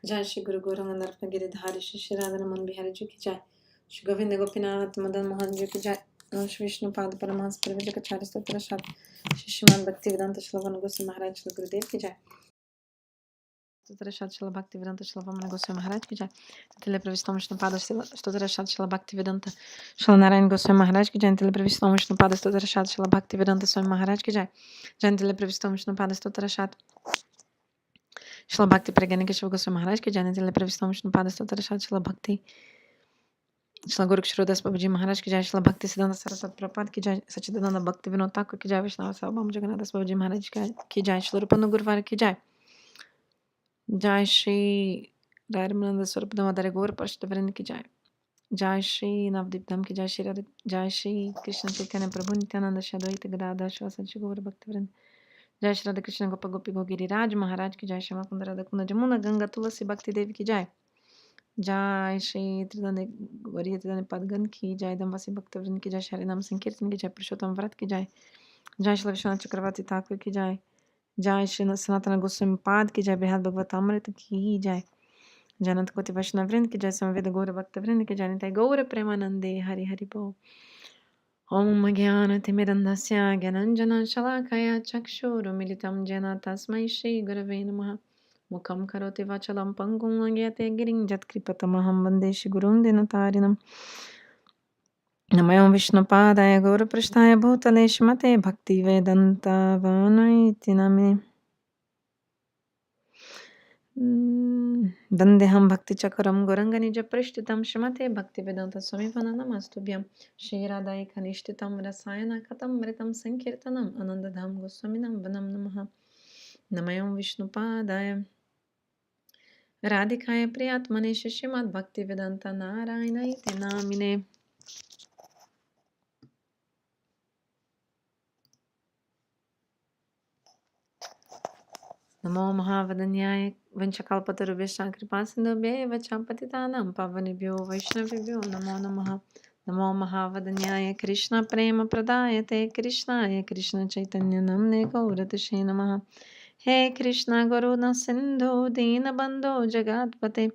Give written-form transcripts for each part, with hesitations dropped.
Jai Shri Guru Gauranga Giridhari Shri Shri Radharaman Bihari Ji ki Jai. Shri Govinda Gopinath Madan Mohan Ji ki Jai. Shri Vishnu Pad Paramahans Parivajaka Stotra Shat. Shri Srimad-Bhaktivedanta Shri Goswami Maharaja Shri Gurudeva ki Jai. Stotra Shat Shri Bhaktivedanta Shri Goswami Maharaja ki Jai. Telepravistam Vishnu Pada Stotra Shat Shri Bhaktivedanta Shri Narayan Goswami Maharaja ki Jai. Telepravistam Vishnu Pada Stotra Shat Shri Bhaktivedanta Swami Maharaja ki Jai. Telepravistam Vishnu Pada Stotra Shat Shri Bhakti Pragyanika Shri Goswami Maharaja ki Jai. Telepravistam Vishnu Pada Stotra Shat Shri Bhakti Shri Guru Kṛṣṇa Babaji Maharaj ki Jai. Shri Bhaktivedanta Saraswati Prabhupada ki Jai. Sachidananda Bhaktivedanta Thakur ki Jai. Vaishnava Sabham Jagannatha Babaji Maharaj ki Jai. Shri Rupanu Guruvara ki Jai. Jai Shri Ramananda Swarupadamodara Gaur Parshadavrinda ki Jai. Jai Shri Navadvipdam ki Jai. Jai Shri Krishna Chaitanya Prabhu Nityananda Shri Advaita Gadadhar Shri Gaur Bhaktivinoda. Jai Shri Radha Krishna Gopa Gopi Giriraj Maharaj ki Jai. Shri Makunda Radha Kunda Jamuna Ganga Tulasi Bhakti Devi ki Jai. Jai Shri Tridhani Gauriya Tridhani Padgan ki Jai. Damvasi Bhaktivinoda ki Jai. Shri Nam Sankirtan ki Jai. Purushottam Vrat ki Jai. Jai Shri Vishwanath Chakravarti Thakur ki Jai. Jai Shri Sanatana Goswami Pad ki Jai. Brihad Bhagavatamrita ki Jai. Janat Koti Vaishnavrind ki Jai. Samveda Gaura Bhaktavrind ki Jai. Nitai Gaura Premanande Hari Hari Bo. Om Gyana Timirandasya Gyananjana Shalakaya Chakshuru Militam Jana Tasmai Shri Gurave Namaha. Mukam Karoti Vachalam Pangum Agyate Giring Jat Kripatamaham Vande Shri Gurum Dinatarinam. Namayam Vishnupadaya Gaura Prashtaya Bhutale Shrimate Bhaktivedanta Vana iti Namine. Vandeham Bhakti Chakaram Goranganija Prishtitam Shrimate Bhaktivedanta Swami Vana Namastubhyam Shri Radhai Kanishtitam Rasayana Katam Mritam Sankirtanam Anandadham Goswaminam Vanam Namaha. Namayam Vishnupadaya Radhikaya Priyatmane Srimad-Bhaktivedanta Narayana iti Namine. Namo Mahavadanyaya Vanchakalpatarubhyascha Kripasindubhya Vachampatitanam Pavanibhyo Vaishnavibhyo Namo Namaha. Namo Mahavadanyaya Krishna Prema Pradayate Krishnaya Krishna Chaitanya Namne Gauratashe Namaha. He Krishna Garuna Sindhu Dina Bandho Jagatpate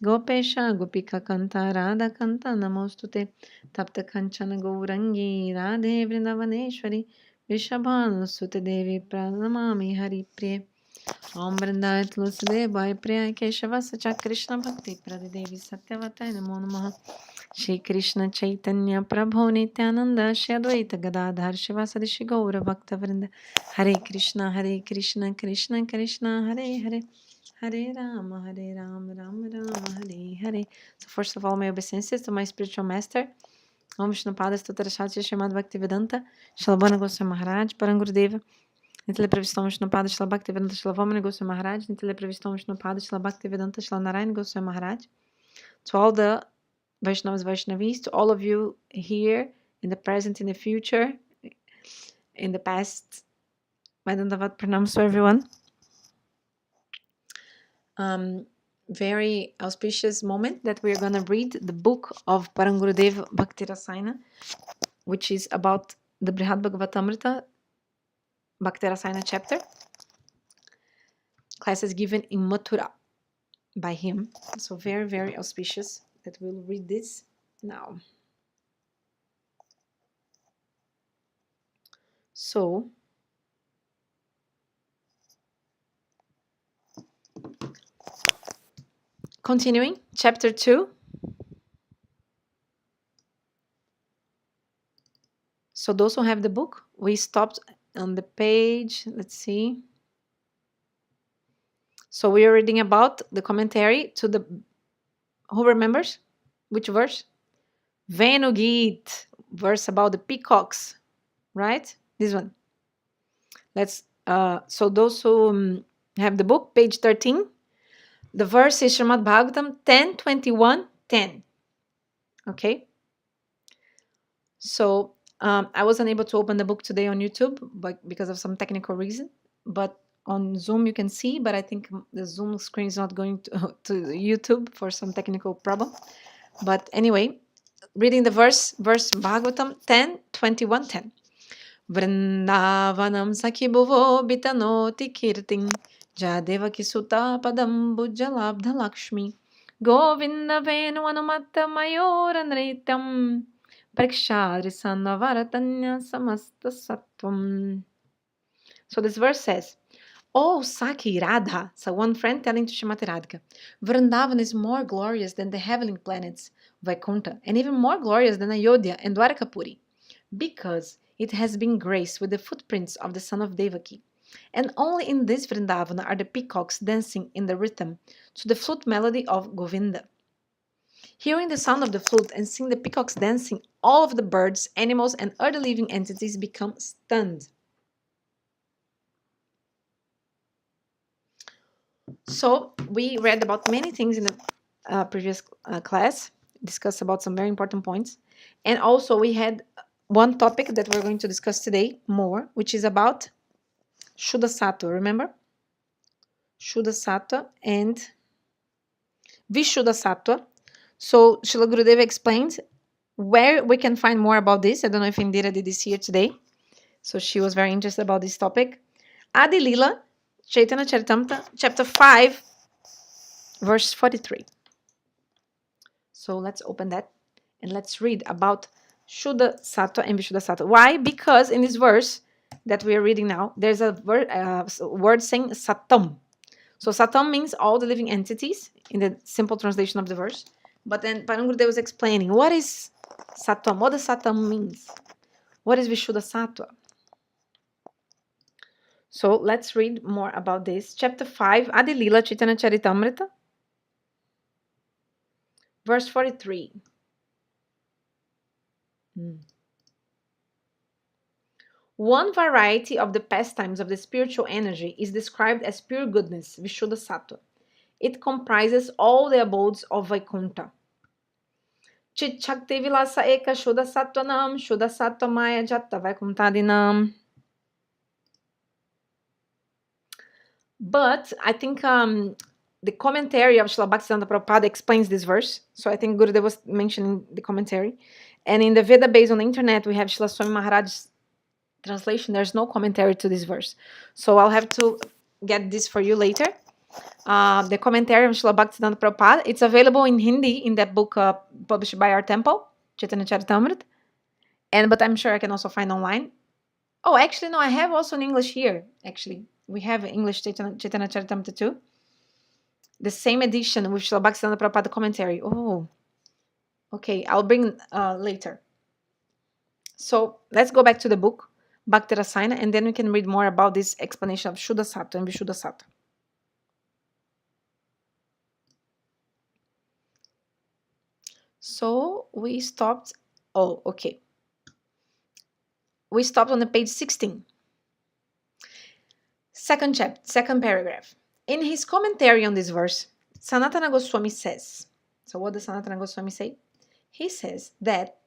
Gopesha Gopika Kanta Radha Kanta Namostute Tapta Kanchana Gaurangi Radhe Vṛndāvaneshwari Vrishabhanu Sute Devi Pranamami Hari Priye. Om Vṛndāya Tulsidevaya Priya Keshava Sacha Krishna Bhakti Pradidevi Satyavatai Namo Namaha. Shri Krishna Chaitanya Prabhu Nityananda Shri Advaita Gadadhar Shivasadi Shri Gaura Bhakta Vrinda. Hare Krishna Krishna Krishna Hare Hare Hare Rama Rama Rama Hare Hare. So first of all, my obeisances to my spiritual master, Om Vishnu Pada Stotra Shati Srimad-Bhaktivedanta Shalabana Goswami Maharaj Parangurudeva. Nitile Pravistam Vishnu Pada Shri Bhaktivedanta Shalavamani Goswami Maharaj. Nitile Pravistam Vishnu Pada Shri Bhaktivedanta Shri Narayan Goswami Maharaj. To all the Vaishnavas, Vaishnavis, to all of you here, in the present, in the future, in the past, my Dandavat pranams to everyone. Very auspicious moment that we're going to read the book of Parangurudeva Bhakti Rasayana, which is about the Brihad Bhagavatamrita Bhakti Rasayana chapter. Class is given in Mathura by him. So very, very auspicious that we'll read this now. So, continuing, chapter 2. So those who have the book, we stopped on the page, let's see. So we are reading about the commentary to the, who remembers? Which verse? Venugit, verse about the peacocks, right? This one. Let's, so those who have the book, page 13. The verse is Srimad-Bhagavatam 10:21:10. Okay? So I wasn't able to open the book today on YouTube but because of some technical reason. But on Zoom you can see, but I think the Zoom screen is not going to YouTube for some technical problem. But anyway, reading the verse Bhagavatam 10:21:10. Vṛndāvanaṁ sakhi bhuvo vitanoti kīṛtiṁ devakī-suta-padāmbuja-labdha-lakṣmi govinda-veṇum matta-mayūra-nṛtyaṁ prekṣādrisanna samasta sattvam. So this verse says, "Oh, Sakhi, Radha," so one friend telling to Srimati Radhika, "Vṛndāvana is more glorious than the heavenly planets, Vaikuntha, and even more glorious than Ayodhya and Dwarakapuri, because it has been graced with the footprints of the son of Devaki. And only in this Vṛndāvana are the peacocks dancing in the rhythm to the flute melody of Govinda. Hearing the sound of the flute and seeing the peacocks dancing, all of the birds, animals, and other living entities become stunned." So we read about many things in the previous class, discussed about some very important points. And also we had one topic that we're going to discuss today more, which is about Shuddha Sattva, remember? Shuddha Sattva and Vishuddha Sattva. So Srila Gurudeva explained where we can find more about this. I don't know if Indira did this here today. So she was very interested about this topic. Adi Lila, Chaitanya Charitamrita, chapter 5, verse 43. So let's open that and let's read about Shuddha Sattva and Vishuddha Sattva. Why? Because in this verse that we are reading now, there's a word saying Sattam. So Sattam means all the living entities in the simple translation of the verse. But then Parangurudeva was explaining what is Sattam, what does Sattam means? What is Vishuddha Sattva? So let's read more about this. Chapter 5, Adi Lila Chaitanya Charitamrita, verse 43. One variety of the pastimes of the spiritual energy is described as pure goodness, Vishuddha Sattva. It comprises all the abodes of Vaikuntha. Chit Shakti Vilasa Eka Shuddha Sattvanam, Shuddha Sattva Maya Jatta Vaikuntadinam. But I think the commentary of Srila Bhaktivedanta Prabhupada explains this verse. So I think Gurudeva was mentioning the commentary. And in the Veda base on the internet, we have Srila Swami Maharaja's translation. There's no commentary to this verse. So I'll have to get this for you later. The commentary of Srila Bhaktivedanta Prabhupada, it's available in Hindi in that book published by our temple, Chaitanya Charitamrita. But I'm sure I can also find online. Oh, actually, no, I have also in English here, actually. We have English Chaitanya Charitamrita too. The same edition with Srila Bhaktivedanta Prabhupada commentary. Oh, okay, I'll bring later. So let's go back to the book, Bhakti Rasayana, and then we can read more about this explanation of Shuddha Sattva and Vishuddha Sattva. So we stopped. Oh, okay. We stopped on the page 16. Second chapter, second paragraph. In his commentary on this verse, Sanatana Goswami says, so what does Sanatana Goswami say? He says that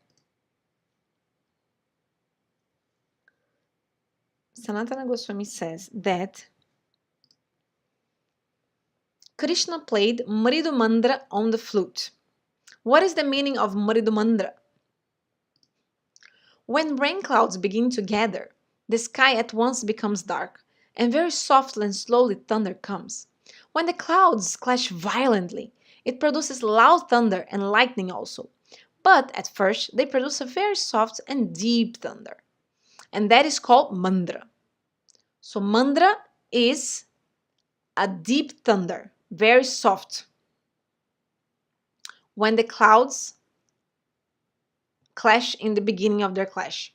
Sanatana Goswami says that Kṛṣṇa played Mridu Mandra on the flute. What is the meaning of Mridu Mandra? When rain clouds begin to gather, the sky at once becomes dark, and very softly and slowly thunder comes. When the clouds clash violently, it produces loud thunder and lightning also. But at first, they produce a very soft and deep thunder. And that is called mandra. So mandra is a deep thunder, very soft. When the clouds clash in the beginning of their clash.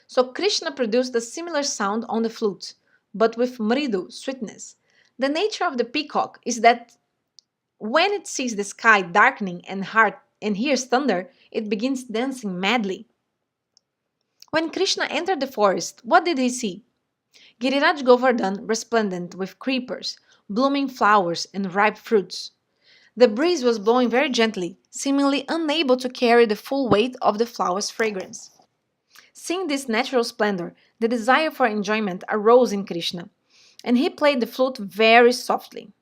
So Kṛṣṇa produced a similar sound on the flute, but with mridu, sweetness. The nature of the peacock is that when it sees the sky darkening and hears thunder, it begins dancing madly. When Kṛṣṇa entered the forest, what did he see? Giriraj Govardhan resplendent with creepers, blooming flowers, and ripe fruits. The breeze was blowing very gently, seemingly unable to carry the full weight of the flower's fragrance. Seeing this natural splendor, the desire for enjoyment arose in Kṛṣṇa, and he played the flute very softly.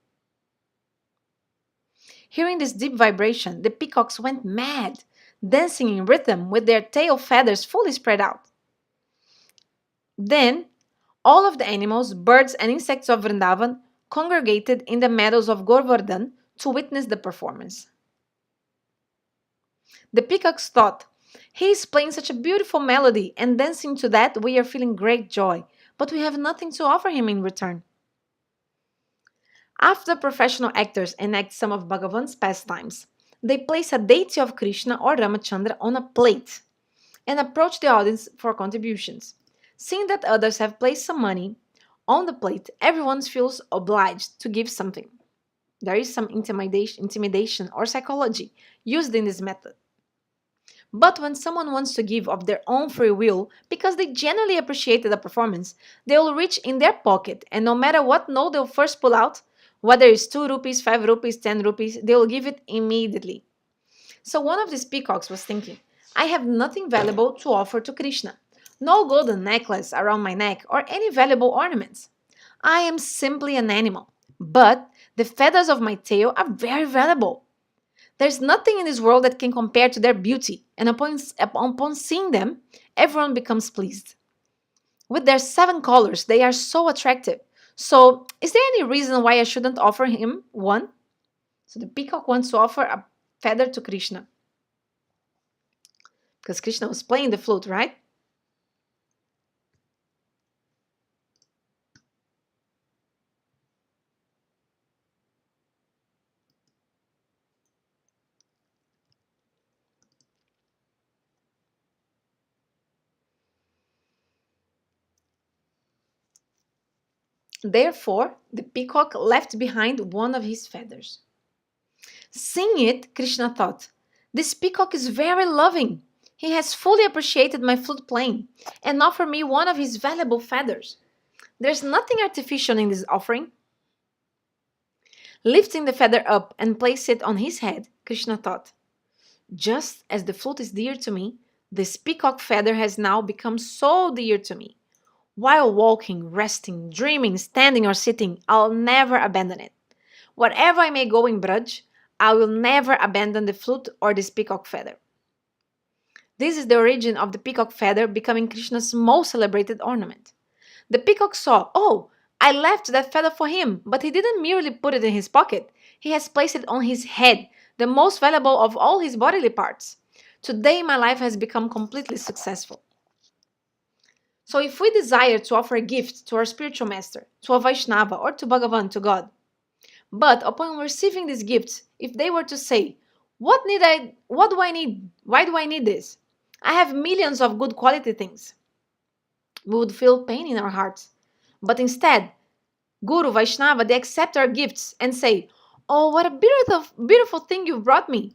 Hearing this deep vibration, the peacocks went mad, dancing in rhythm with their tail feathers fully spread out. Then, all of the animals, birds, and insects of Vṛndāvana congregated in the meadows of Govardhan to witness the performance. The peacocks thought, "He is playing such a beautiful melody, and dancing to that we are feeling great joy, but we have nothing to offer him in return." After professional actors enact some of Bhagavan's pastimes, they place a deity of Kṛṣṇa or Ramachandra on a plate and approach the audience for contributions. Seeing that others have placed some money on the plate, everyone feels obliged to give something. There is some intimidation or psychology used in this method. But when someone wants to give of their own free will because they genuinely appreciated the performance, they will reach in their pocket, and no matter what note they'll first pull out, whether it's 2 rupees, 5 rupees, 10 rupees, they will give it immediately. So one of these peacocks was thinking, "I have nothing valuable to offer to Kṛṣṇa. No golden necklace around my neck or any valuable ornaments. I am simply an animal, but the feathers of my tail are very valuable. There's nothing in this world that can compare to their beauty, and upon seeing them, everyone becomes pleased. With their 7 colors, they are so attractive. So, is there any reason why I shouldn't offer him one?" So the peacock wants to offer a feather to Kṛṣṇa, because Kṛṣṇa was playing the flute, right? Therefore, the peacock left behind one of his feathers. Seeing it, Kṛṣṇa thought, "This peacock is very loving. He has fully appreciated my flute playing and offered me one of his valuable feathers. There's nothing artificial in this offering." Lifting the feather up and place it on his head, Kṛṣṇa thought, "Just as the flute is dear to me, this peacock feather has now become so dear to me. While walking, resting, dreaming, standing, or sitting, I'll never abandon it. Wherever I may go in Braj, I will never abandon the flute or this peacock feather." This is the origin of the peacock feather becoming Krishna's most celebrated ornament. The peacock saw, "Oh, I left that feather for him, but he didn't merely put it in his pocket. He has placed it on his head, the most valuable of all his bodily parts. Today my life has become completely successful." So if we desire to offer a gift to our spiritual master, to a Vaishnava, or to Bhagavan, to God, but upon receiving these gifts, if they were to say, what do I need? Why do I need this? I have millions of good quality things," we would feel pain in our hearts. But instead, Guru, Vaishnava, they accept our gifts and say, "Oh, what a beautiful thing you've brought me."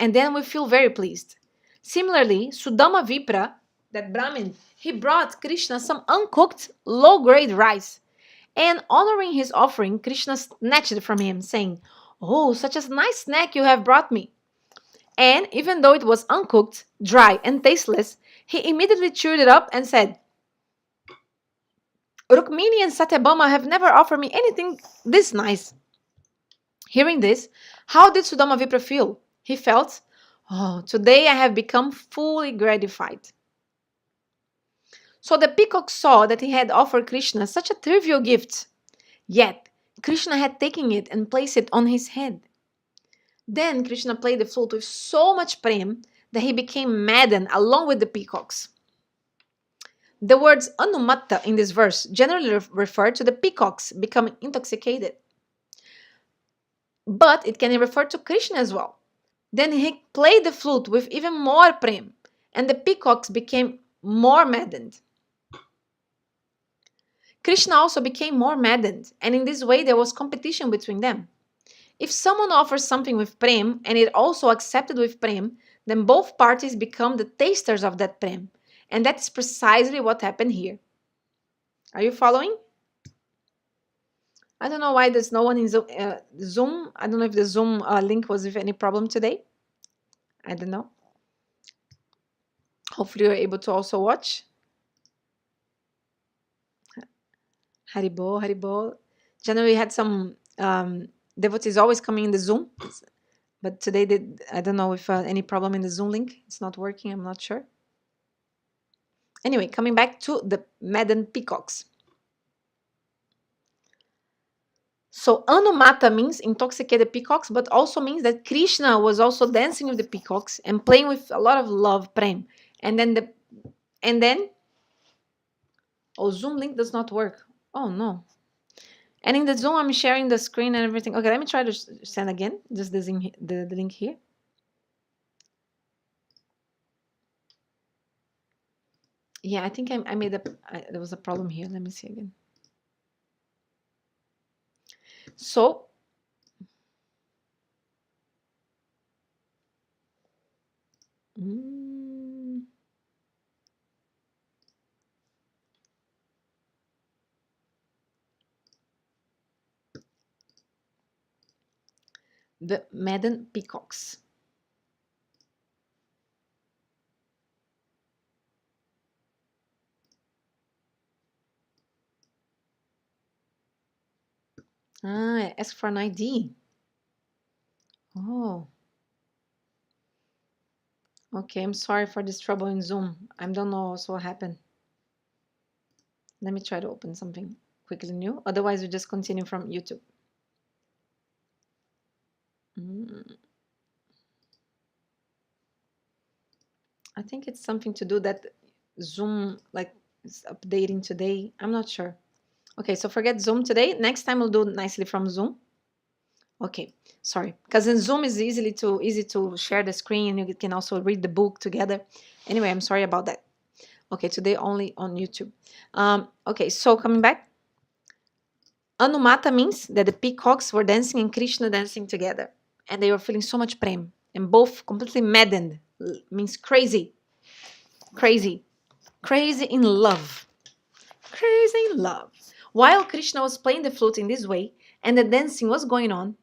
And then we feel very pleased. Similarly, Sudama Vipra, that Brahmin, he brought Kṛṣṇa some uncooked, low-grade rice. And honoring his offering, Kṛṣṇa snatched it from him, saying, "Oh, such a nice snack you have brought me." And even though it was uncooked, dry, and tasteless, he immediately chewed it up and said, "Rukmini and Satyabhama have never offered me anything this nice." Hearing this, how did Sudama Vipra feel? He felt, "Oh, today I have become fully gratified." So the peacock saw that he had offered Kṛṣṇa such a trivial gift, yet Kṛṣṇa had taken it and placed it on his head. Then Kṛṣṇa played the flute with so much prem that he became maddened along with the peacocks. The words anumatta in this verse generally refer to the peacocks becoming intoxicated. But it can refer to Kṛṣṇa as well. Then he played the flute with even more prem, and the peacocks became more maddened. Kṛṣṇa also became more maddened, and in this way there was competition between them. If someone offers something with prem and it also accepted with prem, then both parties become the tasters of that prem. And that's precisely what happened here. Are you following? I don't know why there's no one in Zoom. I don't know if the Zoom link was with any problem today. I don't know. Hopefully you're able to also watch. Haribo, Haribo. Generally we had some devotees always coming in the Zoom. But today, I don't know if any problem in the Zoom link. It's not working, I'm not sure. Anyway, coming back to the maddened peacocks. So Anumata means intoxicated peacocks, but also means that Krishna was also dancing with the peacocks and playing with a lot of love, prem. And then oh, Zoom link does not work. Oh no. And in the Zoom, I'm sharing the screen and everything. Okay, let me try to send again. Just the link here. Yeah, I think I made there was a problem here. Let me see again. So the Madden peacocks. I asked for an ID. Oh. Okay, I'm sorry for this trouble in Zoom. I don't know also what happened. Let me try to open something quickly new. Otherwise, we just continue from YouTube. I think it's something to do that Zoom like is updating today. I'm not sure. Okay, so forget Zoom today. Next time we'll do nicely from Zoom. Okay, sorry, because in Zoom is easy to share the screen. You can also read the book together. Anyway, I'm sorry about that. Okay, today only on YouTube. Okay, so coming back. Anumata means that the peacocks were dancing and Krishna dancing together. And they were feeling so much prem. And both completely maddened. Means crazy. Crazy. Crazy in love. Crazy in love. While Krishna was playing the flute in this way and the dancing was going on,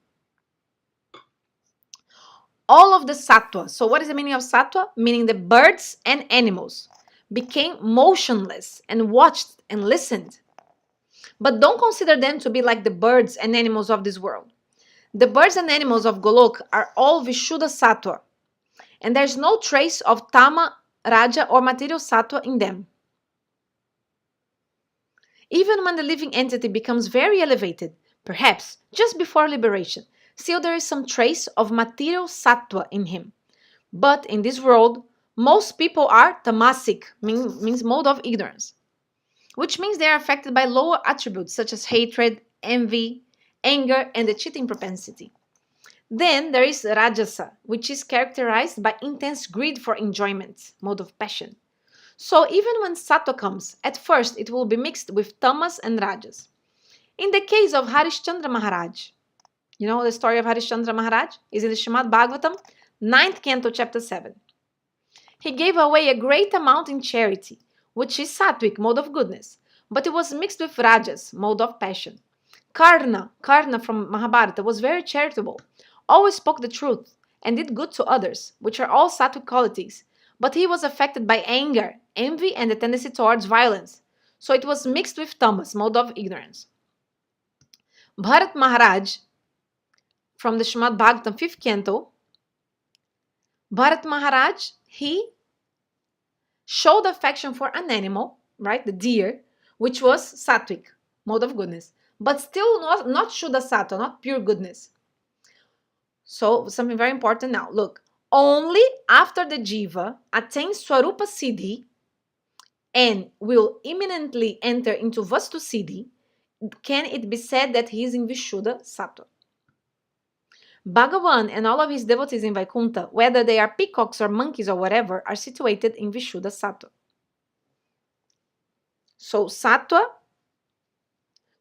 all of the sattva, so what is the meaning of sattva? Meaning the birds and animals became motionless and watched and listened. But don't consider them to be like the birds and animals of this world. The birds and animals of Golok are all Vishuddha sattva, and there's no trace of Tama, Raja, or material sattva in them. Even when the living entity becomes very elevated, perhaps just before liberation, still there is some trace of material sattva in him. But in this world, most people are tamasic, means mode of ignorance, which means they are affected by lower attributes such as hatred, envy, anger, and the cheating propensity. Then there is Rajasa, which is characterized by intense greed for enjoyment, mode of passion. So even when Sattva comes, at first it will be mixed with Tamas and Rajas. In the case of Harishchandra Maharaj, you know the story of Harishchandra Maharaj is in the Srimad-Bhagavatam, 9th canto, chapter 7. He gave away a great amount in charity, which is Sattvic, mode of goodness, but it was mixed with Rajas, mode of passion. Karna from Mahabharata was very charitable, always spoke the truth, and did good to others, which are all Sattvic qualities, but he was affected by anger, envy, and the tendency towards violence, so it was mixed with tamas, mode of ignorance. Bharat Maharaj, from the Srimad-Bhagavatam 5th canto, Bharat Maharaj, he showed affection for an animal, right, the deer, which was Sattvic, mode of goodness, but still not Shuddha Sattva, not pure goodness. So something very important now. Look, only after the jiva attains Swarupa Siddhi and will imminently enter into Vastu Siddhi can it be said that he is in Vishuddha Sattva. Bhagavan and all of his devotees in Vaikuntha, whether they are peacocks or monkeys or whatever, are situated in Vishuddha Sattva. So Sattva,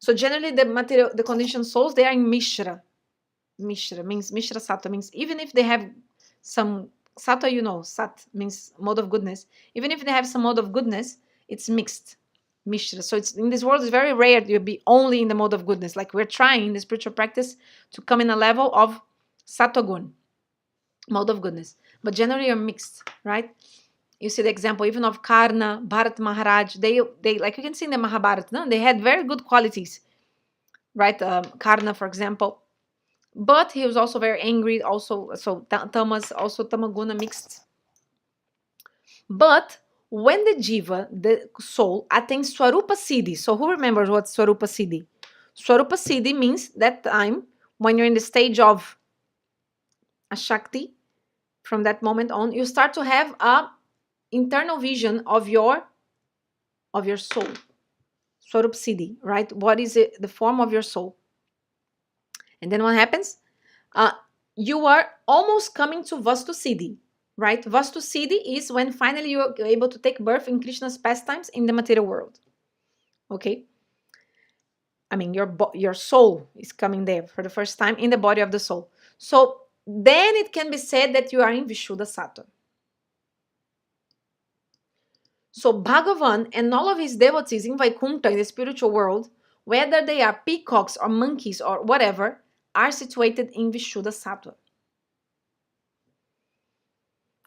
so generally the conditioned souls, they are in Mishra. Mishra means Mishra Sattva means even if they have some Sattva, you know, Sat means mode of goodness. Even if they have some mode of goodness, it's mixed. Mishra. So it's in this world it's very rare to be only in the mode of goodness. Like we're trying in the spiritual practice to come in a level of Sattva-gun, mode of goodness. But generally you're mixed, right? You see the example even of Karna, Bharat Maharaj. They like you can see in the Mahabharata, no? They had very good qualities, right? Karna, for example. But he was also very angry, also, so tamas, also tamaguna mixed. But when the jiva, the soul, attains Swarupa Siddhi, so who remembers what Swarupa Siddhi? Swarupa Siddhi means that time when you're in the stage of a Shakti. From that moment on, you start to have a internal vision of your soul. Swarup Siddhi, right? What is it? The form of your soul. And then what happens? You are almost coming to Vastu Siddhi, right? Vastu Siddhi is when finally you are able to take birth in Krishna's pastimes in the material world. Okay? I mean, your soul is coming there for the first time in the body of the soul. So then it can be said that you are in Vishuddha Sattva. So Bhagavan and all of his devotees in Vaikuntha, in the spiritual world, whether they are peacocks or monkeys or whatever, are situated in Vishuddha Sattva.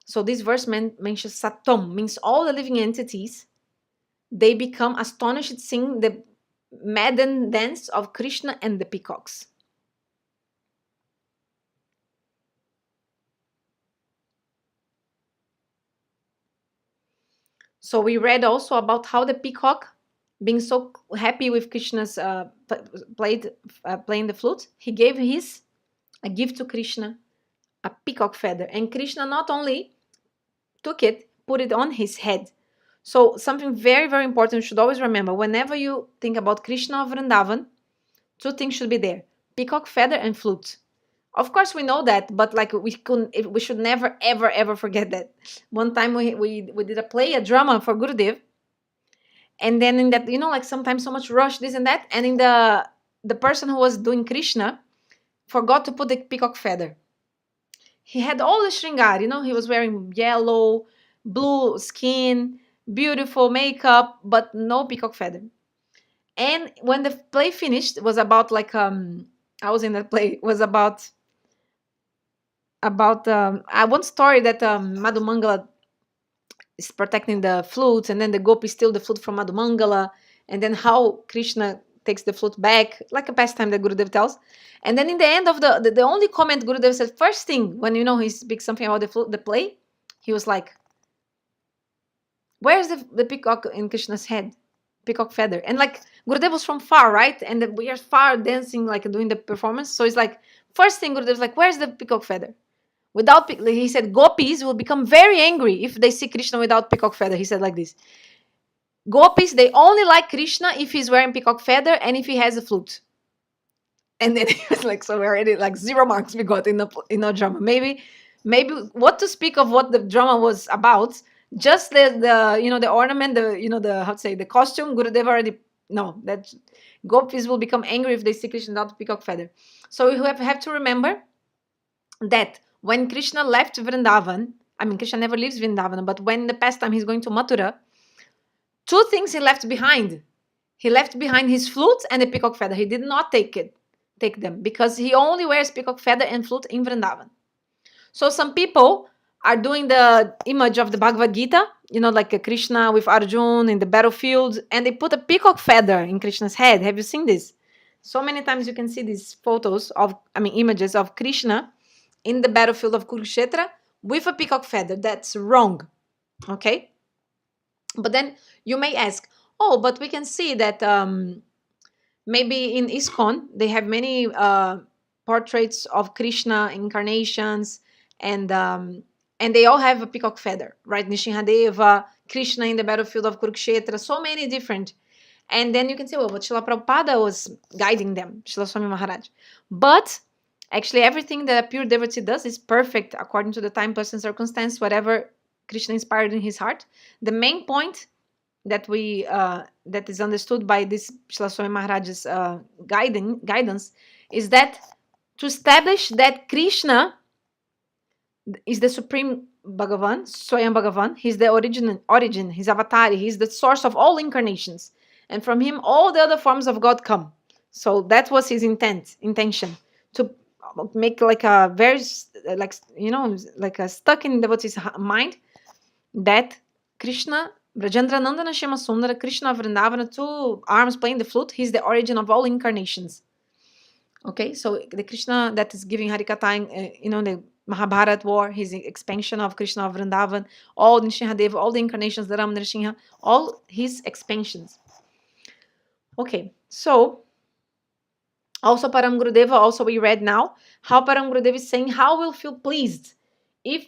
So this verse mentions Sattvam, means all the living entities, they become astonished seeing the madden dance of Kṛṣṇa and the peacocks. So we read also about how the peacock, being so happy with Krishna's playing the flute, he gave a gift to Kṛṣṇa, a peacock feather. And Kṛṣṇa not only took it, put it on his head. So something very, very important you should always remember. Whenever you think about Kṛṣṇa or Vṛndāvana, two things should be there: peacock feather and flute. Of course, we know that, but like we should never, ever, ever forget that. One time we did a drama for Gurudeva, and then in that, like sometimes so much rush, this and that, and in the person who was doing Kṛṣṇa forgot to put the peacock feather. He had all the shringar, he was wearing yellow, blue skin, beautiful makeup, but no peacock feather. And when the play finished, it was about like I was in that play. It was about one story that Madhumangala is protecting the flute, and then the Gopi steal the flute from Madhumangala, and then how Kṛṣṇa takes the flute back, like a pastime that Gurudeva tells. And then in the end of the only comment Gurudeva said, first thing, when he speaks something about the flute, the play, he was like, where's the peacock in Krishna's head? Peacock feather. And like Gurudeva was from far, right? And we are far dancing, like doing the performance. So it's like, first thing Gurudeva was like, where's the peacock feather? He said, gopis will become very angry if they see Kṛṣṇa without peacock feather. He said like this: gopis, they only like Kṛṣṇa if he's wearing peacock feather and if he has a flute. And then he was like, so we already like 0 marks we got in the drama. Maybe what to speak of what the drama was about. Just the ornament, the costume. Gurudeva already that gopis will become angry if they see Kṛṣṇa without peacock feather. So we have to remember that when Kṛṣṇa left Vṛndāvana, Kṛṣṇa never leaves Vṛndāvana, but when the pastime he's going to Mathura, 2 things he left behind. He left behind his flute and the peacock feather. He did not take them because he only wears peacock feather and flute in Vṛndāvana. So some people are doing the image of the Bhagavad Gita, like a Kṛṣṇa with Arjuna in the battlefield, and they put a peacock feather in Kṛṣṇa's head. Have you seen this? So many times you can see these images of Kṛṣṇa in the battlefield of Kurukshetra with a peacock feather. That's wrong. Okay? But then you may ask, but we can see that maybe in ISKCON they have many portraits of Kṛṣṇa incarnations, and they all have a peacock feather, right? Nishinhadeva, Kṛṣṇa in the battlefield of Kurukshetra, so many different. And then you can say, but Srila Prabhupada was guiding them, Srila Swami Maharaja. But actually, everything that a pure devotee does is perfect according to the time, person, circumstance, whatever Kṛṣṇa inspired in his heart. The main point that that is understood by this Srila Swami Maharaja's guidance is that to establish that Kṛṣṇa is the supreme Bhagavan, Swayam Bhagavan. He's the origin, his avatar, he's the source of all incarnations. And from him, all the other forms of God come. So that was his intention, to make like a very, like a stuck in devotee's mind that Kṛṣṇa, Brajendra Nandana Shema Sundara, Kṛṣṇa Vṛndāvana, 2 arms playing the flute, he's the origin of all incarnations. Okay, so the Kṛṣṇa that is giving Harikatha, the Mahabharata war, his expansion of Kṛṣṇa of Vṛndāvana, all Nishinhadeva, all the incarnations, the Ram Nrsimha, all his expansions. Okay, so Also, Param Gurudeva, also we read now, how Param Gurudeva is saying how we'll feel pleased if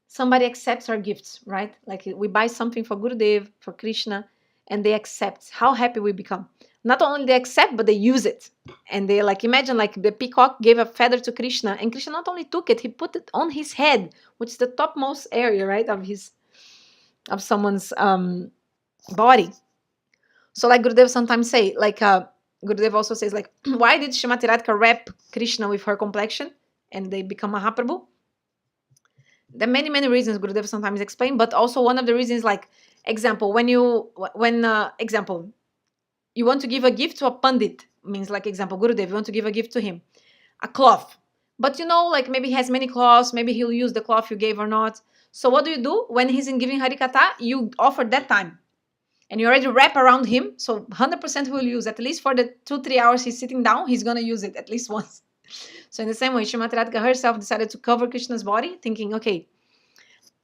somebody accepts our gifts, right? Like we buy something for Gurudev, for Kṛṣṇa, and they accept. How happy we become. Not only they accept, but they use it. And they like, imagine like the peacock gave a feather to Kṛṣṇa, and Kṛṣṇa not only took it, he put it on his head, which is the topmost area, right, of someone's body. So like Gurudev sometimes say, like Gurudev also says, like, why did Srimati Radhika wrap Kṛṣṇa with her complexion and they become Mahaprabhu? There are many, many reasons Gurudev sometimes explain, but also one of the reasons, like, example, when you want to give a gift to a pandit, means like, example, Gurudev, you want to give a gift to him, a cloth. But like maybe he has many cloths, maybe he'll use the cloth you gave or not. So what do? When he's in giving Harikatha, you offer that time. And you already wrap around him, so 100% will use, at least for the 2-3 hours he's sitting down, he's going to use it at least once. So in the same way, Srimati Radhika herself decided to cover Krishna's body, thinking, okay,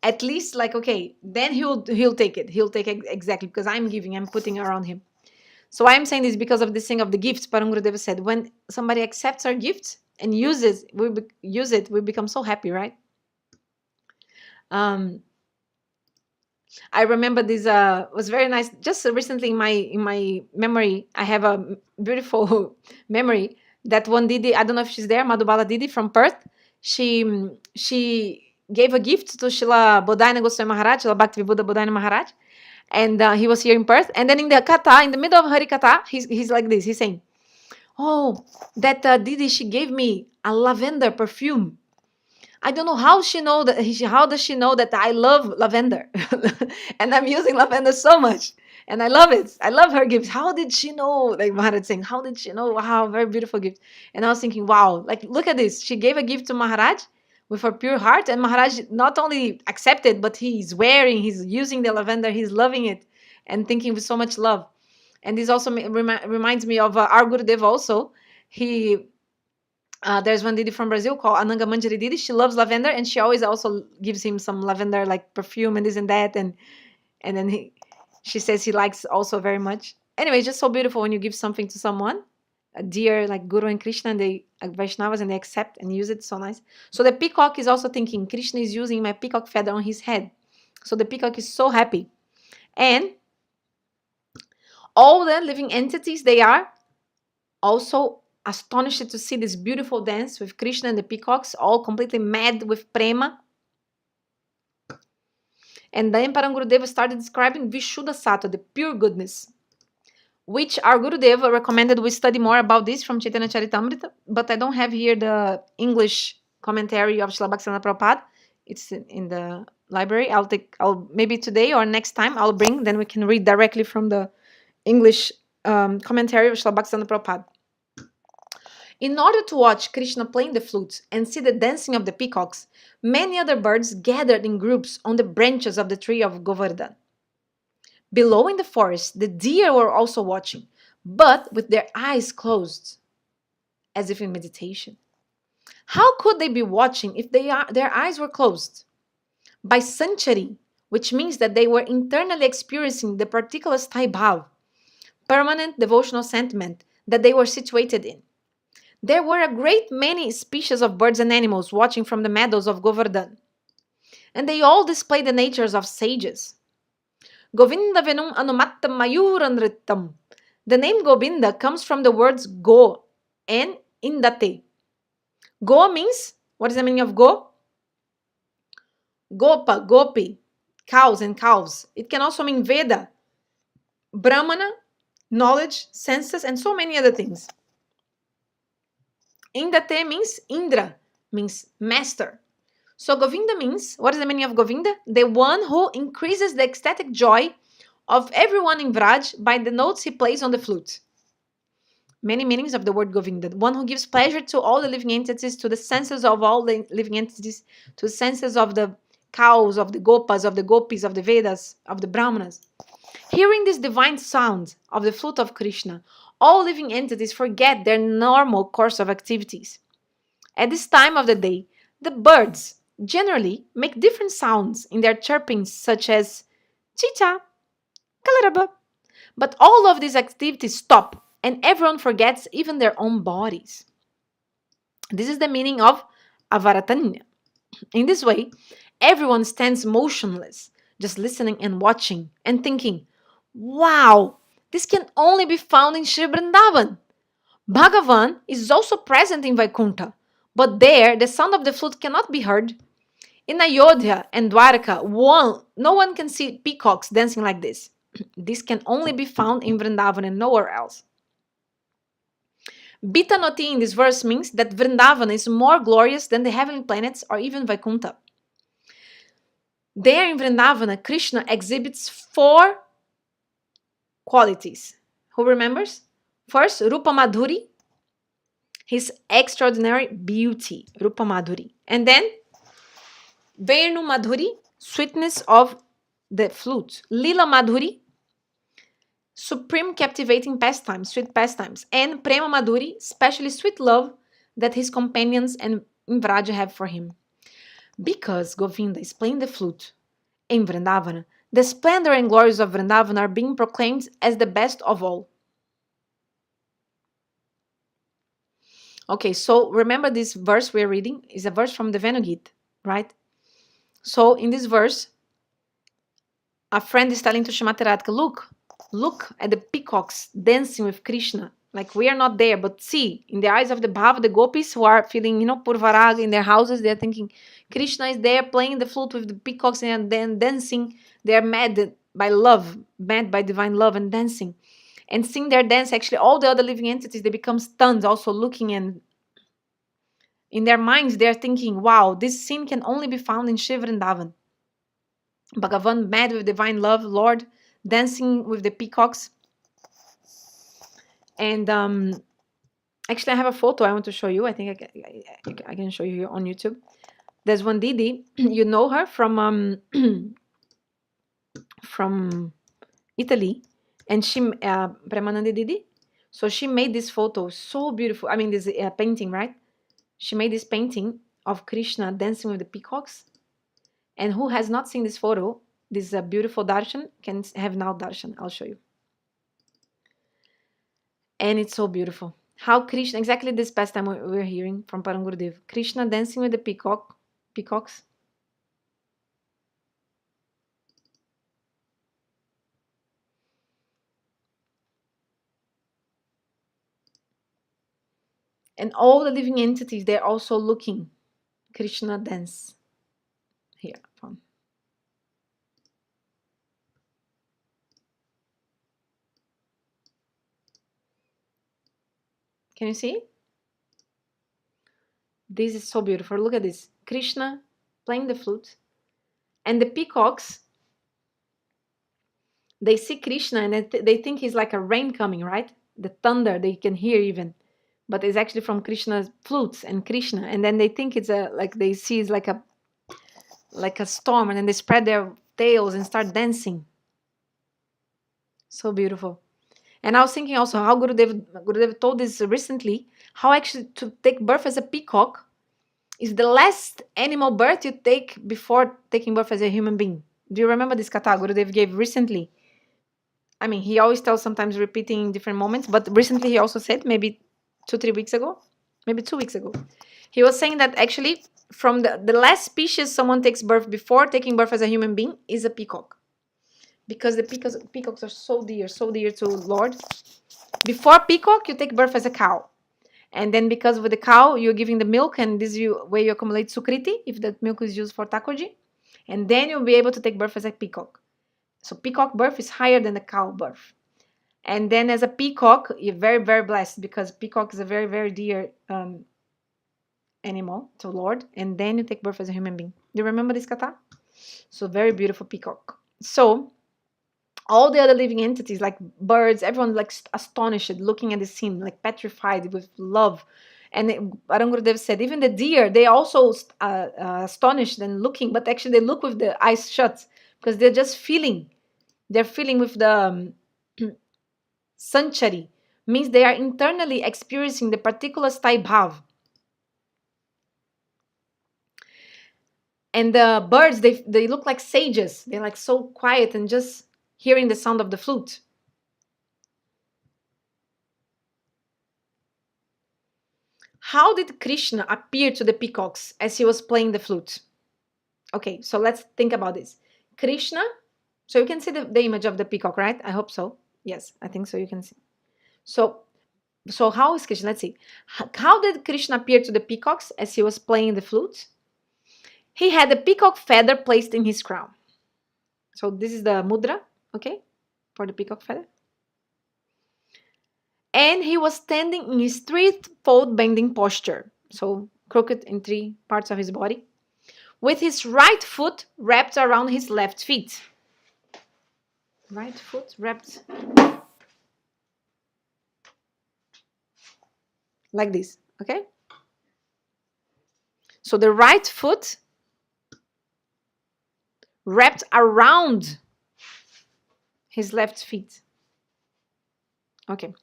at least like, okay, then he'll take it. He'll take it exactly because I'm putting around him. So why I'm saying this, because of this thing of the gifts. Param Gurudeva said, when somebody accepts our gifts and uses it, we become so happy, right? I remember this was very nice. Just recently in my memory, I have a beautiful memory that one Didi, I don't know if she's there, Madhubala Didi from Perth, she gave a gift to Srila Bodhayana Goswami Maharaj, Srila Bhaktivedanta Bodhayana Maharaj, and he was here in Perth. And then in the Katha, in the middle of Hari Katha, he's like this, he's saying, oh, that Didi, she gave me a lavender perfume. I don't know how she know that. How does she know that I love lavender, and I'm using lavender so much, and I love it. I love her gifts. How did she know? Like Maharaj saying, how did she know? Wow, very beautiful gift. And I was thinking, wow, like look at this. She gave a gift to Maharaj with her pure heart, and Maharaj not only accepted, but he's wearing, he's using the lavender, he's loving it, and thinking with so much love. And this also reminds me of our Gurudeva also. There's one Didi from Brazil called Ananga Manjari Didi. She loves lavender, and she always also gives him some lavender like perfume and this and that, and then she says he likes also very much. Anyway, it's just so beautiful when you give something to someone, a dear like Guru and Kṛṣṇa, and they Vaishnavas, and they accept and use it. So nice. So the peacock is also thinking, Kṛṣṇa is using my peacock feather on his head. So the peacock is so happy, and all the living entities, they are also astonished to see this beautiful dance with Kṛṣṇa and the peacocks, all completely mad with prema. And then Param Gurudeva started describing Vishuddha Sattva, the pure goodness, which our Gurudeva recommended we study more about this from Chaitanya Charitamrita, but I don't have here the English commentary of Srila Bhaktivedanta Prabhupada. It's in the library. I'll maybe today or next time I'll bring, then we can read directly from the English commentary of Srila Bhaktivedanta Prabhupada. In order to watch Kṛṣṇa playing the flute and see the dancing of the peacocks, many other birds gathered in groups on the branches of the tree of Govardhan. Below in the forest, the deer were also watching, but with their eyes closed, as if in meditation. How could they be watching if their eyes were closed? By sanchari, which means that they were internally experiencing the particular sthai bhav, permanent devotional sentiment that they were situated in. There were a great many species of birds and animals watching from the meadows of Govardhan, and they all displayed the natures of sages. Govinda-veṇum anu matta-mayūra-nṛtyaṁ. The name Govinda comes from the words go and indate. Go means, what is the meaning of go? Gopa, Gopi, cows and calves. It can also mean Veda, Brahmana, knowledge, senses, and so many other things. Indate means Indra, means master. So Govinda means, what is the meaning of Govinda? The one who increases the ecstatic joy of everyone in Vraj by the notes he plays on the flute. Many meanings of the word Govinda. One who gives pleasure to all the living entities, to the senses of all the living entities, to the senses of the cows, of the Gopas, of the Gopis, of the Vedas, of the Brahmanas. Hearing this divine sound of the flute of Kṛṣṇa, all living entities forget their normal course of activities. At this time of the day, the birds generally make different sounds in their chirpings, such as chicha, kalaraba. But all of these activities stop and everyone forgets even their own bodies. This is the meaning of avaratanya. In this way, everyone stands motionless, just listening and watching and thinking, wow, this can only be found in Sri Vṛndāvana. Bhagavan is also present in Vaikuntha, but there the sound of the flute cannot be heard. In Ayodhya and Dwaraka, no one can see peacocks dancing like this. This can only be found in Vṛndāvana and nowhere else. Vitanoti in this verse means that Vṛndāvana is more glorious than the heavenly planets or even Vaikuntha. There in Vṛndāvana, Kṛṣṇa exhibits 4 qualities. Who remembers? First, Rupa Madhuri, his extraordinary beauty, Rupa Madhuri. And then, Venu Madhuri, sweetness of the flute. Lila Madhuri, supreme captivating pastimes, sweet pastimes. And Prema Madhuri, especially sweet love that his companions and Vraja have for him. Because Govinda is playing the flute in Vṛndāvana, the splendor and glories of Vṛndāvana are being proclaimed as the best of all. Okay, so remember this verse we're reading is a verse from the Venu-gita, right? So in this verse, a friend is telling to Shrimati Radhika, look at the peacocks dancing with Kṛṣṇa. Like we are not there, but see, in the eyes of the bhava, the gopis who are feeling, purvaraga in their houses, they're thinking, Kṛṣṇa is there playing the flute with the peacocks and then dancing. They're mad by love, mad by divine love and dancing. And seeing their dance, actually all the other living entities, they become stunned, also looking, and in their minds, they're thinking, wow, this scene can only be found in Sri Vṛndāvana. Bhagavan, mad with divine love, Lord, dancing with the peacocks. And actually, I have a photo I want to show you. I think I can show you here on YouTube. There's one Didi, you know her from Italy, and she, Premanandi Didi. So she made this photo, so beautiful. I mean, this painting, right? She made this painting of Kṛṣṇa dancing with the peacocks. And who has not seen this photo, this beautiful darshan, can have now darshan. I'll show you. And it's so beautiful. How Kṛṣṇa, exactly this pastime we're hearing from Param Gurudeva. Kṛṣṇa dancing with the peacocks. And all the living entities, they're also looking. Kṛṣṇa dance. Here. Can you see? This is so beautiful. Look at this. Kṛṣṇa playing the flute. And the peacocks, they see Kṛṣṇa and they think he's like a rain coming, right? The thunder they can hear even. But it's actually from Kṛṣṇa's flutes and Kṛṣṇa. And then they think it's like they see it's like a storm, and then they spread their tails and start dancing. So beautiful. And I was thinking also how Gurudeva told this recently, how actually to take birth as a peacock is the last animal birth you take before taking birth as a human being. Do you remember this katha Gurudeva gave recently? I mean, he always tells, sometimes repeating in different moments, but recently he also said, maybe 2-3 weeks ago, maybe 2 weeks ago, he was saying that actually from the last species someone takes birth before taking birth as a human being is a peacock. Because the peacocks are so dear to Lord. Before peacock, you take birth as a cow. And then because with the cow, you're giving the milk, and this way you accumulate sukriti, if that milk is used for takoji. And then you'll be able to take birth as a peacock. So peacock birth is higher than the cow birth. And then as a peacock, you're very, very blessed, because peacock is a very, very dear animal to Lord. And then you take birth as a human being. Do you remember this katha? So very beautiful peacock. So all the other living entities, like birds, everyone's like astonished, looking at the scene, like petrified with love. And Param Gurudeva said, even the deer, they also astonished and looking, but actually they look with the eyes shut, because they're just feeling. They're feeling with the sanchari, means they are internally experiencing the particular sthai bhav. And the birds, they look like sages. They're like so quiet and just hearing the sound of the flute. How did Kṛṣṇa appear to the peacocks as he was playing the flute? Okay, so let's think about this. Kṛṣṇa, so you can see the image of the peacock, right? I hope so. Yes, I think so, you can see. So how is Kṛṣṇa? Let's see. How did Kṛṣṇa appear to the peacocks as he was playing the flute? He had a peacock feather placed in his crown. So this is the mudra, okay, for the peacock feather. And he was standing in his threefold bending posture, so crooked in three parts of his body, with his right foot wrapped around his left feet. Right foot wrapped like this, okay? So the right foot wrapped around his left feet. Okay.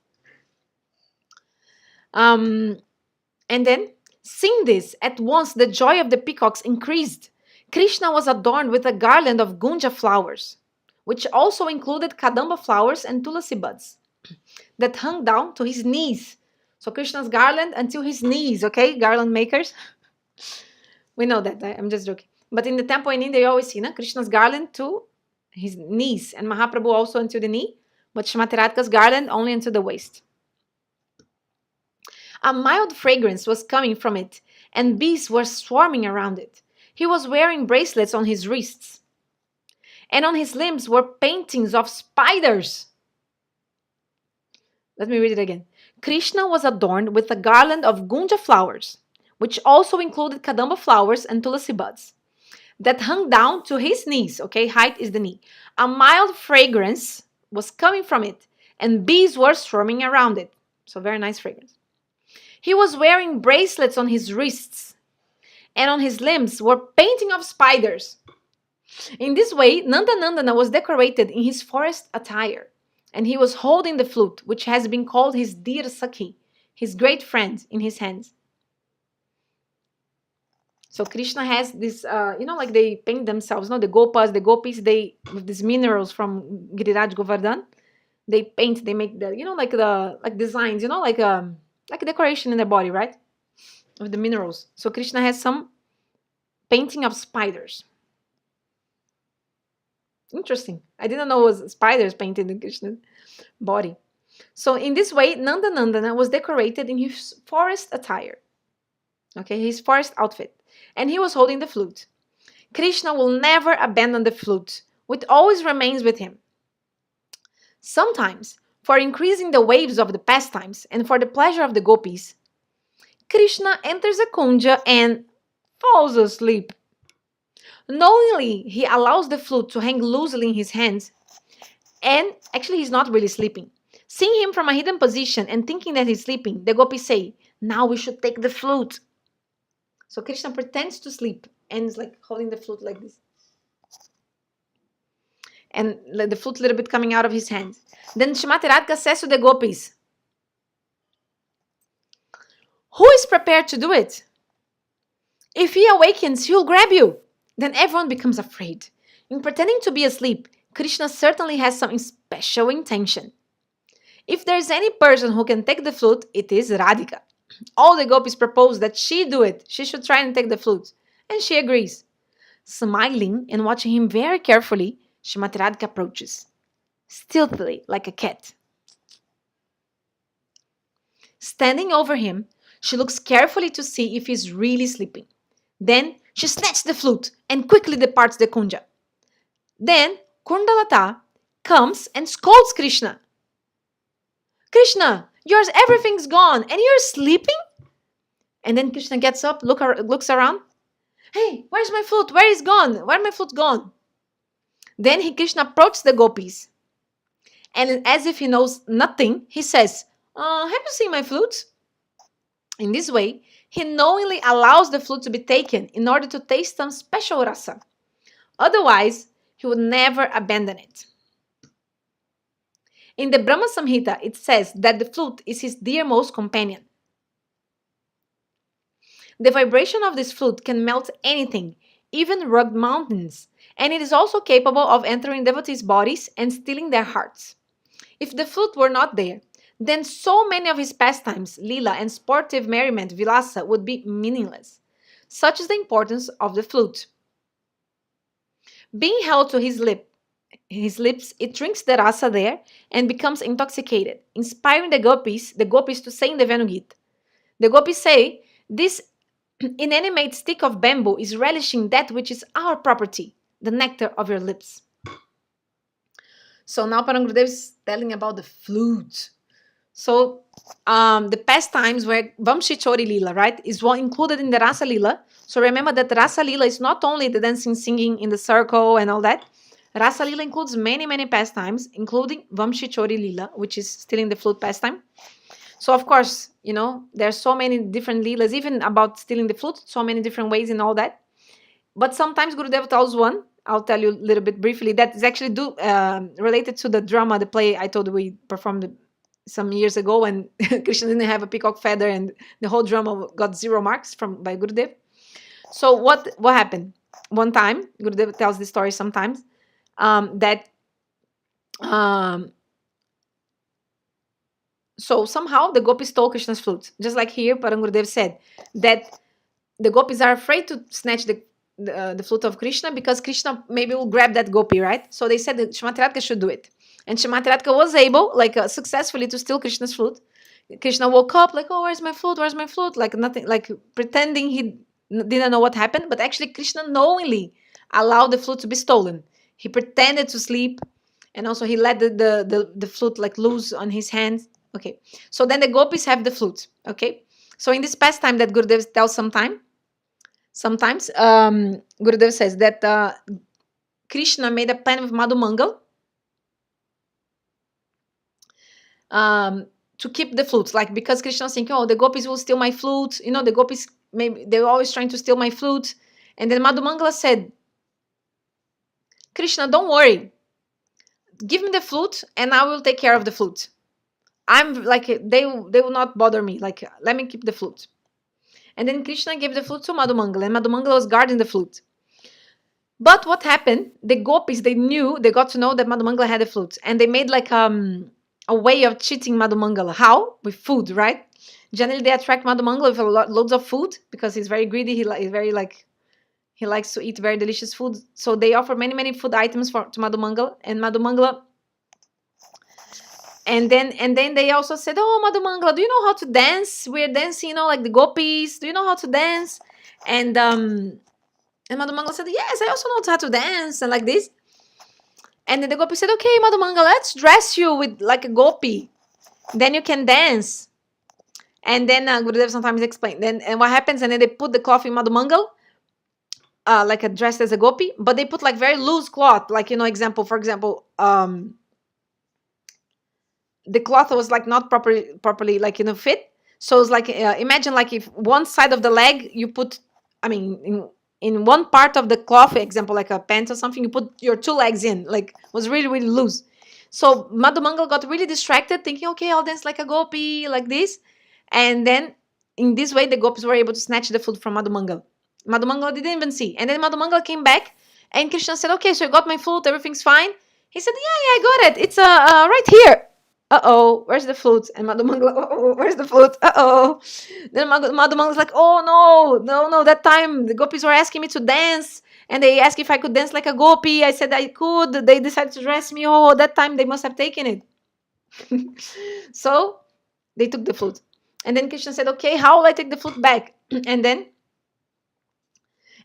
And then, seeing this, at once the joy of the peacocks increased. Kṛṣṇa was adorned with a garland of gunja flowers, which also included kadamba flowers and tulasi buds that hung down to his knees. So Krishna's garland until his knees, okay? Garland makers. We know that, I'm just joking. But in the temple in India, you always see Krishna's garland to his knees, and Mahaprabhu also until the knee, but Srimati Radhika's garland only until the waist. A mild fragrance was coming from it, and bees were swarming around it. He was wearing bracelets on his wrists, and on his limbs were paintings of spiders. Let me read it again. Kṛṣṇa was adorned with a garland of gunja flowers, which also included kadamba flowers and tulasi buds, that hung down to his knees, okay? Height is the knee. A mild fragrance was coming from it, and bees were swarming around it. So very nice fragrance. He was wearing bracelets on his wrists, and on his limbs were painting of spiders. In this way, Nandanandana was decorated in his forest attire, and he was holding the flute, which has been called his dear sakhi, his great friend, in his hands. So Kṛṣṇa has this, like they paint themselves, the gopas, the gopis, they, with these minerals from Giriraj Govardhan, they paint, they make the, like designs, like a decoration in their body, right? Of the minerals. So Kṛṣṇa has some painting of spiders. Interesting. I didn't know it was spiders painted in Kṛṣṇa's body. So in this way, Nandanandana was decorated in his forest attire. Okay, his forest outfit. And he was holding the flute. Kṛṣṇa will never abandon the flute, which always remains with him. Sometimes, for increasing the waves of the pastimes and for the pleasure of the gopis, Kṛṣṇa enters a kunja and falls asleep. Knowingly, he allows the flute to hang loosely in his hands, and actually he's not really sleeping. Seeing him from a hidden position and thinking that he's sleeping, the gopis say, "Now we should take the flute." So Kṛṣṇa pretends to sleep and is like holding the flute like this. And the flute a little bit coming out of his hand. Then Srimati Radhika says to the gopis, "Who is prepared to do it? If he awakens, he will grab you." Then everyone becomes afraid. In pretending to be asleep, Kṛṣṇa certainly has some special intention. If there is any person who can take the flute, it is Radhika. All the gopis propose that she do it. She should try and take the flute. And she agrees. Smiling and watching him very carefully, Srimati Radhika approaches, stealthily like a cat. Standing over him, she looks carefully to see if he's really sleeping. Then she snatches the flute and quickly departs the kunja. Then Kundalata comes and scolds Kṛṣṇa. "Kṛṣṇa, everything's gone and you're sleeping?" And then Kṛṣṇa gets up, looks around. "Hey, where's my flute? Where is gone? Where's my flute gone?" Then Kṛṣṇa approaches the gopis. And as if he knows nothing, he says, "Have you seen my flute?" In this way, he knowingly allows the flute to be taken in order to taste some special rasa. Otherwise, he would never abandon it. In the Brahma Samhita, it says that the flute is his dearmost companion. The vibration of this flute can melt anything, even rugged mountains, and it is also capable of entering devotees' bodies and stealing their hearts. If the flute were not there, then so many of his pastimes, lila, and sportive merriment, vilasa, would be meaningless. Such is the importance of the flute. Being held to his lips, it drinks the rasa there and becomes intoxicated, inspiring the gopis to say in the Venu Gita. The gopis say, this inanimate stick of bamboo is relishing that which is our property, the nectar of your lips. So now Parang Gurudeva is telling about the flute. So the pastimes where Vamshi Chori Lila, right, is one included in the Rasa Lila. So remember that Rasa Lila is not only the dancing, singing in the circle and all that. Rasa Lila includes many, many pastimes, including Vamshi Chori Lila, which is stealing the flute pastime. So of course, you know, there are so many different Leelas, even about stealing the flute, so many different ways and all that. But sometimes Gurudeva tells one, I'll tell you a little bit briefly, that is actually related to the drama, the play I told we performed some years ago when Kṛṣṇa didn't have a peacock feather and the whole drama got 0 marks by Gurudeva. So what happened? One time, Gurudeva tells this story sometimes, so somehow the gopis stole Krishna's flute. Just like here, Parang Gurudeva said that the gopis are afraid to snatch the flute of Kṛṣṇa because Kṛṣṇa maybe will grab that gopi, right? So they said that Śrīmati Radhika should do it. And Śrīmati Radhika was able, successfully to steal Krishna's flute. Kṛṣṇa woke up like, oh, where's my flute? Where's my flute? Like nothing, like pretending he didn't know what happened. But actually Kṛṣṇa knowingly allowed the flute to be stolen. He pretended to sleep. And also he let the flute like loose on his hands. Okay. So then the gopis have the flute. Okay. So in this pastime that Gurudeva tells sometimes Gurudeva says that Kṛṣṇa made a plan with Madhumangal to keep the flutes, like because Kṛṣṇa was thinking, oh, the gopis will steal my flute, you know, the gopis, maybe they're always trying to steal my flute. And then Madhumangala said, Kṛṣṇa, don't worry, give me the flute and I will take care of the flute. I'm like, they will not bother me, like let me keep the flute. And then Kṛṣṇa gave the flute to Madhumangala, and Madhumangala was guarding the flute. But what happened, the gopis, they got to know that Madhumangala had a flute, and they made like a way of cheating Madhumangala. How? With food, right? Generally, they attract Madhumangala with loads of food because he's very greedy. He likes to eat very delicious food. So they offer many, many food items to Madhumangala, and Madhumangala. And then they also said, oh, Madhumangala, do you know how to dance? We're dancing, you know, like the gopis. Do you know how to dance? And Madhumangala said, yes, I also know how to dance, and like this. And then the gopi said, okay, Madhumangala, let's dress you with like a gopi. Then you can dance. And then Gurudeva sometimes explained. And what happens, and then they put the cloth in Madhumangala, like a dressed as a gopi, but they put like very loose cloth. Like, you know, for example, the cloth was like not properly like, you know, fit. So it's like, imagine like if one side of the leg you put, I mean, in one part of the cloth, for example, like a pant or something, you put your 2 legs in, like was really, really loose. So Madhumangala got really distracted thinking, okay, I'll dance like a gopi, like this. And then in this way, the gopis were able to snatch the flute from Madhumangala. Madhumangala didn't even see. And then Madhumangala came back and Kṛṣṇa said, okay, so you got my flute, everything's fine. He said, yeah, I got it. It's right here. Uh-oh, where's the flute? And Madhumangala, oh, where's the flute? Uh-oh. Then Madhumangala's like, oh, no, that time the gopis were asking me to dance. And they asked if I could dance like a gopi. I said I could. They decided to dress me. Oh, that time they must have taken it. So they took the flute. And then Kṛṣṇa said, okay, how will I take the flute back? And then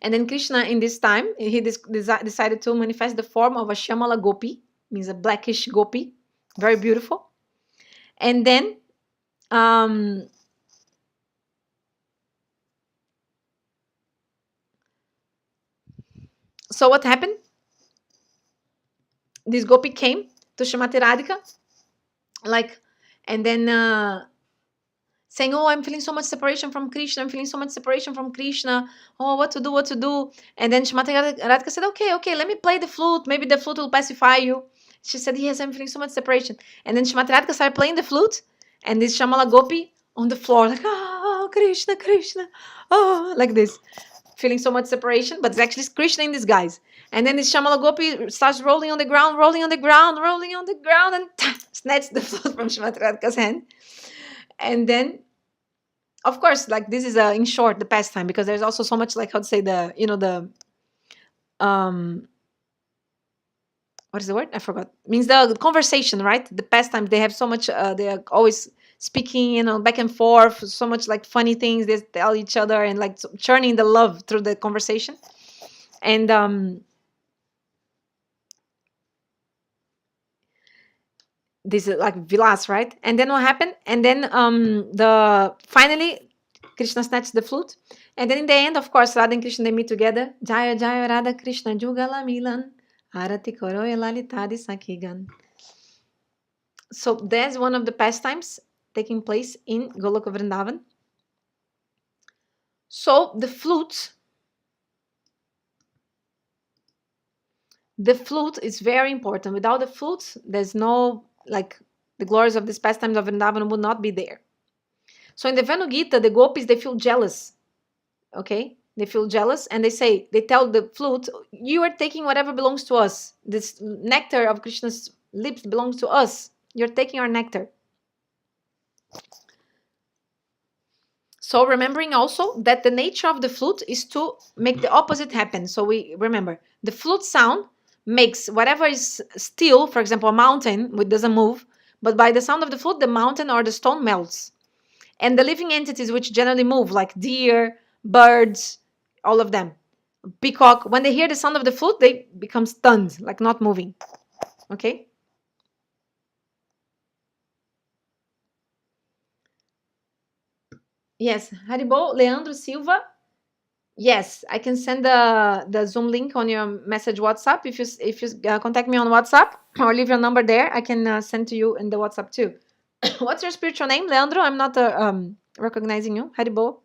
Kṛṣṇa, in this time, he decided to manifest the form of a Shyamala gopi, means a blackish gopi, very beautiful. And then so what happened? This gopi came to Śrīmati Radhika, like, and then saying, oh, I'm feeling so much separation from Kṛṣṇa. I'm feeling so much separation from Kṛṣṇa. Oh, what to do? And then Śrīmati Radhika said, okay, let me play the flute. Maybe the flute will pacify you. She said, yes, I'm feeling so much separation. And then Śrīmati Radhika started playing the flute. And this Shyamala gopi on the floor, like, oh, Kṛṣṇa, oh, like this. feeling so much separation, but it's actually Krishna in disguise. And then this Shamala Gopi starts rolling on the ground, and snatches the flute from Srimati Radhika's hand. And then, of course, like this is in short the pastime, because there's also so much, like, how to say, the what is the word? I forgot. Means the conversation, right? The pastime. They have so much. They are always speaking, back and forth. So much like funny things they tell each other, and like churning the love through the conversation. And this is like Vilas, right? And then what happened? And then finally Krishna snatched the flute. And then in the end, of course, Radha and Krishna, they meet together. Jaya Jaya Radha Krishna Jugala Milan. Arati Koroya Lalitadi Sakhigan. So that's one of the pastimes taking place in Goloka Vṛndāvana. So the flute is very important. Without the flute, there's no, like, the glories of these pastimes of Vṛndāvana would not be there. So in the Venu Gita, the gopis, they feel jealous. Okay? They feel jealous, and they tell the flute, you are taking whatever belongs to us. This nectar of Krishna's lips belongs to us. You're taking our nectar. So remembering also that the nature of the flute is to make the opposite happen. So we remember, the flute sound makes whatever is still, for example, a mountain, which doesn't move, but by the sound of the flute, the mountain or the stone melts. And the living entities which generally move, like deer, birds, all of them, peacock, when they hear the sound of the flute, they become stunned, like not moving. Okay? Yes, Haribo, Leandro Silva. Yes, I can send the Zoom link on your message WhatsApp. If you contact me on WhatsApp or leave your number there, I can send to you in the WhatsApp too. What's your spiritual name, Leandro? I'm not recognizing you. Haribo.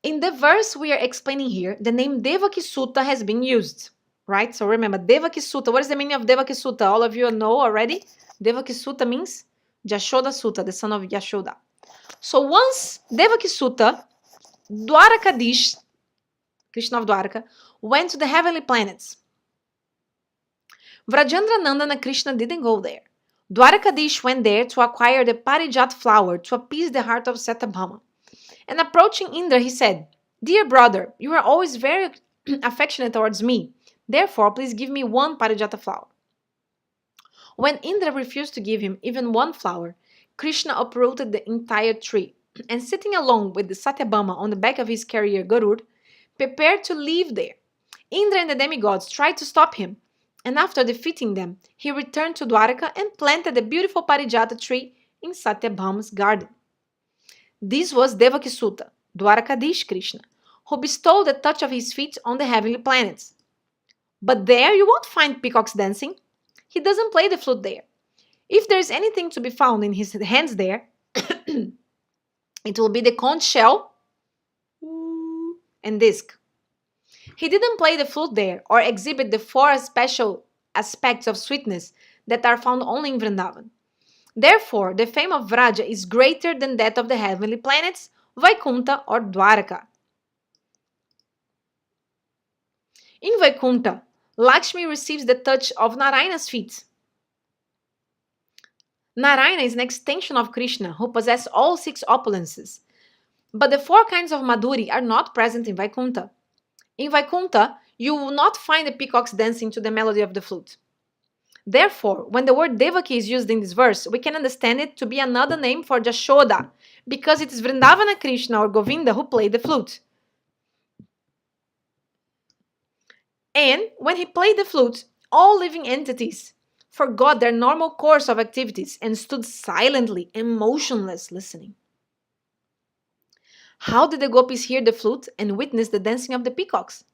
In the verse we are explaining here, the name Devakī-suta has been used, right? So remember, Devakī-suta. What is the meaning of Devakī-suta? All of you know already. Devakī-suta means Jashoda-suta, the son of Yashoda. So once Devakī-suta, Dwarakadish, Krishna of Dwaraka, went to the heavenly planets. Vrajendra-nandana Krishna didn't go there. Dwarakadish went there to acquire the Parijat flower to appease the heart of Satyabhama. And approaching Indra, he said, "Dear brother, you are always very affectionate towards me. Therefore, please give me one Parijata flower." When Indra refused to give him even one flower, Krishna uprooted the entire tree, and sitting along with the Satyabhama on the back of his carrier Garud, prepared to leave there. Indra and the demigods tried to stop him, and after defeating them, he returned to Dwaraka and planted the beautiful Parijata tree in Satyabhama's garden. This was Devakī-suta, Dwarakadish Krishna, who bestowed the touch of his feet on the heavenly planets. But there you won't find peacocks dancing. He doesn't play the flute there. If there is anything to be found in his hands there, it will be the conch shell and disc. He didn't play the flute there or exhibit the 4 special aspects of sweetness that are found only in Vṛndāvana. Therefore, the fame of Vraja is greater than that of the heavenly planets, Vaikunta or Dwaraka. In Vaikunta, Lakshmi receives the touch of Narayana's feet. Narayana is an extension of Krishna, who possesses all 6 opulences. But the 4 kinds of Madhuri are not present in Vaikunta. In Vaikunta, you will not find the peacocks dancing to the melody of the flute. Therefore, when the word Devaki is used in this verse, we can understand it to be another name for Jashoda, because it is Vṛndāvana Krishna or Govinda who played the flute. And when he played the flute, all living entities forgot their normal course of activities and stood silently and motionless listening. How did the gopis hear the flute and witness the dancing of the peacocks?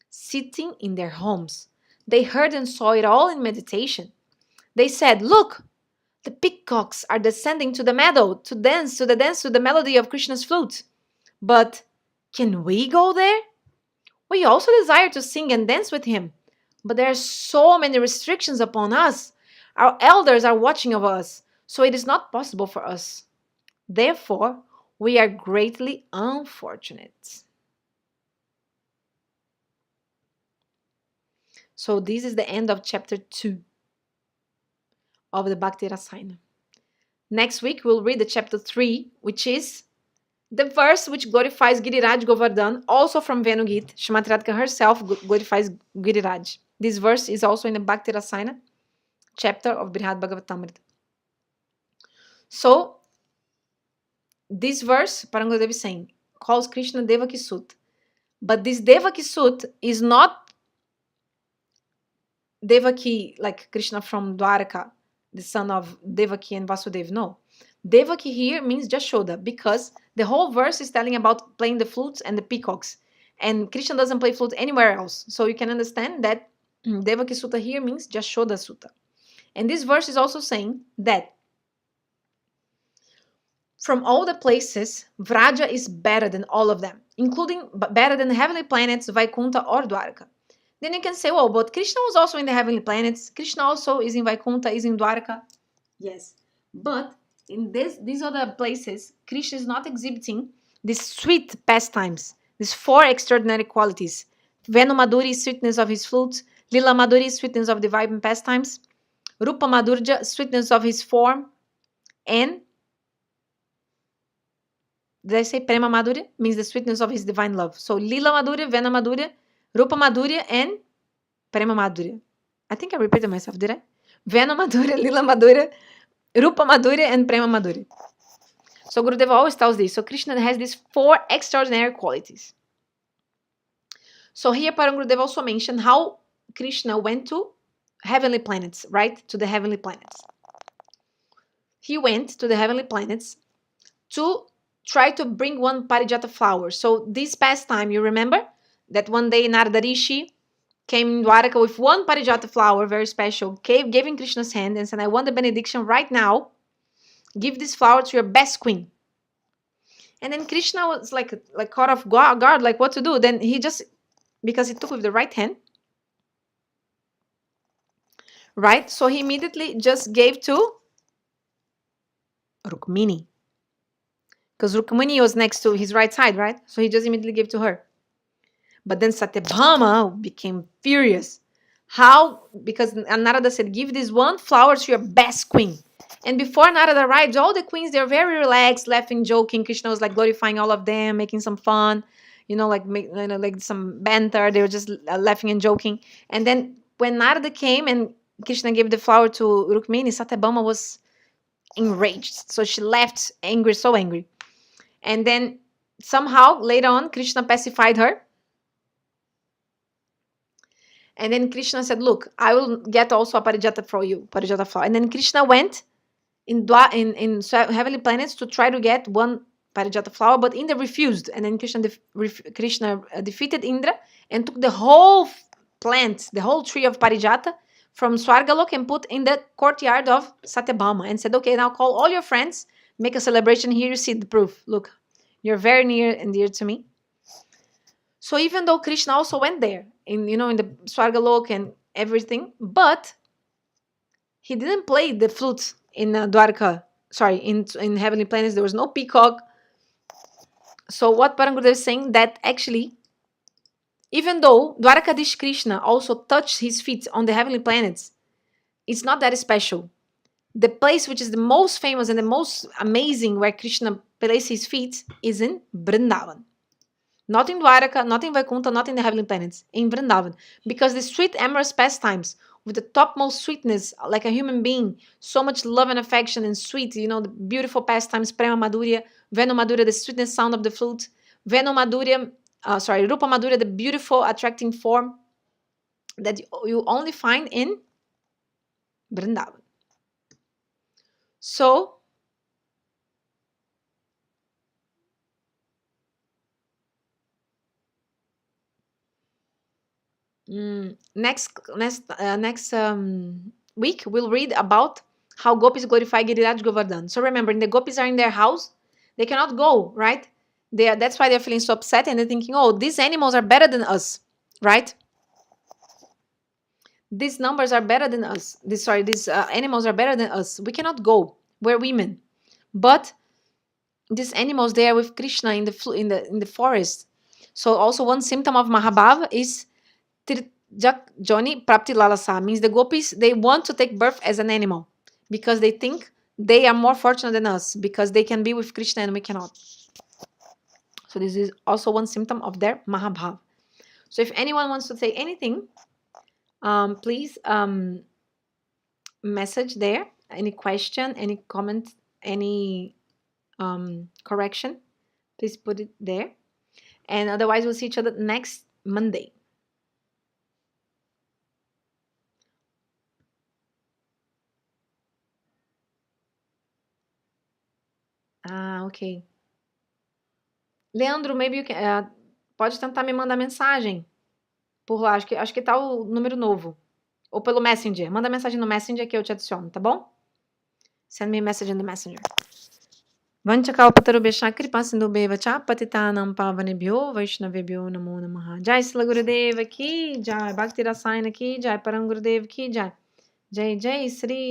Sitting in their homes. They heard and saw it all in meditation. They said, "Look, the peacocks are descending to the meadow to dance to the melody of Krishna's flute. But can we go there? We also desire to sing and dance with him. But there are so many restrictions upon us. Our elders are watching over us, so it is not possible for us. Therefore, We are greatly unfortunate. So this is the end of chapter 2 of the Bhakti Rasayana. Next week, we'll read the chapter 3, which is the verse which glorifies Giriraj Govardhan, also from Venu Gita. Srimati Radhika herself glorifies Giriraj. This verse is also in the Bhakti Rasayana chapter of Srimad-Bhagavatam. So, this verse, Paranga Gurudeva is saying, calls Krishna devakī-suta. But this devakī-suta is not Devaki, like Krishna from Dwaraka, the son of Devaki and Vasudeva. No. Devaki here means Jashoda, because the whole verse is telling about playing the flutes and the peacocks. And Krishna doesn't play flute anywhere else. So you can understand that Devakī-suta here means Jashoda-suta. And this verse is also saying that from all the places, Vraja is better than all of them, including better than heavenly planets, Vaikunta or Dwaraka. Then you can say, well, but Krishna was also in the heavenly planets. Krishna also is in Vaikunta, is in Dwaraka. Yes. But in these other places, Krishna is not exhibiting these sweet pastimes, these 4 extraordinary qualities. Venu Madhuri, sweetness of his flute. Lila Madhuri, sweetness of the vibrant pastimes. Rupa Madhurya, sweetness of his form. And did I say Prema Madhurya? Means the sweetness of his divine love. So Lila Madhurya, Vena Madhurya, Rupa Madhurya, and Prema Madhurya. I think I repeated myself, did I? Vena Madhurya, Lila Madhurya, Rupa Madhurya, and Prema Madhurya. So Gurudeva always tells this. So Krishna has these 4 extraordinary qualities. So here Paranga Gurudeva also mentioned how Krishna went to heavenly planets, right? To the heavenly planets. He went to the heavenly planets to try to bring one parijata flower. So this past time, you remember that one day Narada Rishi came in Dwaraka with one parijata flower, very special, gave in Krishna's hand and said, I want the benediction right now. Give this flower to your best queen. And then Krishna was like caught off guard, like what to do. Then he just, because he took with the right hand, right? So he immediately just gave to Rukmini. Because Rukmini was next to his right side, right? So he just immediately gave to her. But then Satyabhama became furious. How? Because Narada said, give this one flower to your best queen. And before Narada arrived, all the queens, they're very relaxed, laughing, joking. Krishna was like glorifying all of them, making some fun, like some banter. They were just laughing and joking. And then when Narada came and Krishna gave the flower to Rukmini, Satyabhama was enraged. So she left angry, so angry. And then somehow later on, Krishna pacified her. And then Krishna said, look, I will get also a parijata for you, parijata flower. And then Krishna went in heavenly planets to try to get one parijata flower, but Indra refused. And then Krishna defeated Indra and took the whole plant, the whole tree of parijata from Swargalok and put in the courtyard of Satyabhama and said, okay, now call all your friends, make a celebration. Here you see the proof. Look, you're very near and dear to me. So even though Krishna also went there in the Swargalok and everything, but he didn't play the flute in Dwarka. Sorry, in heavenly planets there was no peacock. So what Paranga Gurudeva is saying, that actually, even though Dwarakadish Krishna also touched his feet on the heavenly planets, it's not that special. The place which is the most famous and the most amazing where Krishna places his feet is in Vṛndāvana. Not in Dwaraka, not in Vaikunta, not in the heavenly planets, in Vṛndāvana. Because the sweet amorous pastimes with the topmost sweetness, like a human being, so much love and affection and sweet, the beautiful pastimes, Prema Madhurya, Venu Madhurya, the sweetness sound of the flute, Rupa Madhurya, the beautiful attracting form that you only find in Vṛndāvana. So, next week we'll read about how Gopis glorify Giriraj Govardhan. So remember, the Gopis are in their house, they cannot go, right? That's why they're feeling so upset and they're thinking, oh, these animals are better than us, right? These numbers are better than us. These animals are better than us. We cannot go. We're women. But these animals, they are with Kṛṣṇa in the forest. So also one symptom of Mahabhava is Joni Prapti Lalasa, means the gopis, they want to take birth as an animal because they think they are more fortunate than us because they can be with Kṛṣṇa and we cannot. So this is also one symptom of their Mahabhava. So if anyone wants to say anything, please message there. Any question, any comment, any correction, please put it there. And otherwise, we'll see each other next Monday. Ok. Leandro, maybe you can, pode tentar me mandar mensagem por lá. Acho que tá o número novo. Ou pelo Messenger. Manda mensagem no Messenger que eu te adiciono, tá bom? Send me a message in the Messenger. Vanchakalpatarubhesha kripasindubheva cha patitanam pavanebhyo vaishnavebhyo namo namaha. Jai Srila Gurudeva ki jai. Bhakti Rasayana ki jai. Param Gurudeva ki jai. Jai Jai Sri